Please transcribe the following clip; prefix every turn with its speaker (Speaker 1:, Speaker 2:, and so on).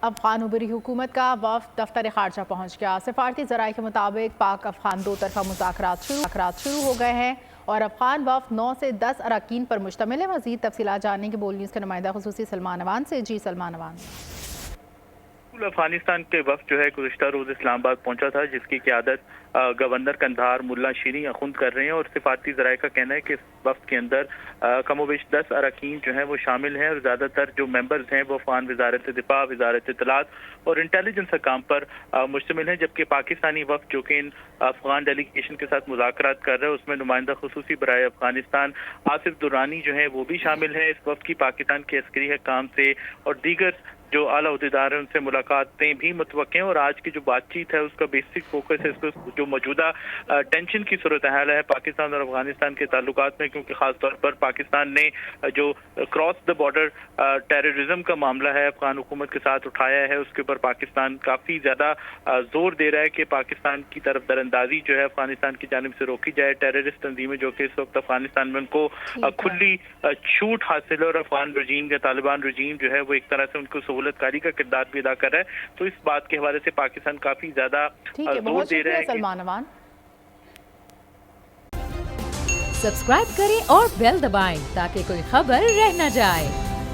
Speaker 1: افغان عبوری حکومت کا وفد دفتر خارجہ پہنچ گیا۔ سفارتی ذرائع کے مطابق پاک افغان دو طرفہ مذاکرات شروع ہو گئے ہیں اور افغان وفد 9 سے 10 اراکین پر مشتمل ہے۔ مزید تفصیلات جاننے کے بول نیوز کے نمائندہ خصوصی سلمان اوان سے۔ جی سلمان اوان۔
Speaker 2: افغانستان کے وفد جو ہے گزشتہ روز اسلام آباد پہنچا تھا، جس کی قیادت گورنر قندھار ملا شیریں اخند کر رہے ہیں، اور سفارتی ذرائع کا کہنا ہے کہ اس وفد کے اندر کم و بیش 10 اراکین جو ہیں وہ شامل ہیں، اور زیادہ تر جو ممبرز ہیں وہ افغان وزارت دفاع، وزارت اطلاعات اور انٹیلیجنس حکام پر مشتمل ہیں، جبکہ پاکستانی وفد جو کہ ان افغان ڈیلیگیشن کے ساتھ مذاکرات کر رہے ہیں اس میں نمائندہ خصوصی برائے افغانستان آصف درانی جو ہیں وہ بھی شامل ہیں۔ اس وفد کی پاکستان کے عسکری حکام سے اور دیگر جو اعلیٰ عہدیدار ہیں ان سے ملاقاتیں بھی متوقع ہیں، اور آج کی جو بات چیت ہے اس کا بیسک فوکس ہے اس کو جو موجودہ ٹینشن کی صورتحال ہے پاکستان اور افغانستان کے تعلقات میں، کیونکہ خاص طور پر پاکستان نے جو کراس دا بارڈر ٹیررزم کا معاملہ ہے افغان حکومت کے ساتھ اٹھایا ہے، اس کے اوپر پاکستان کافی زیادہ زور دے رہا ہے کہ پاکستان کی طرف دراندازی جو ہے افغانستان کی جانب سے روکی جائے۔ ٹیررسٹ تنظیمیں جو کہ اس وقت افغانستان میں ان کو کھلی چھوٹ حاصل ہے، اور افغان رجیم یا طالبان رجیم جو ہے وہ ایک طرح سے ان کو سہولت کاری کا کردار بھی ادا کر رہا ہے، تو اس بات کے حوالے سے پاکستان کافی زیادہ زور دے رہا ہے۔
Speaker 1: سلمان اوان
Speaker 3: سبسکرائب کریں اور بیل دبائیں تاکہ کوئی خبر رہ نہ جائے۔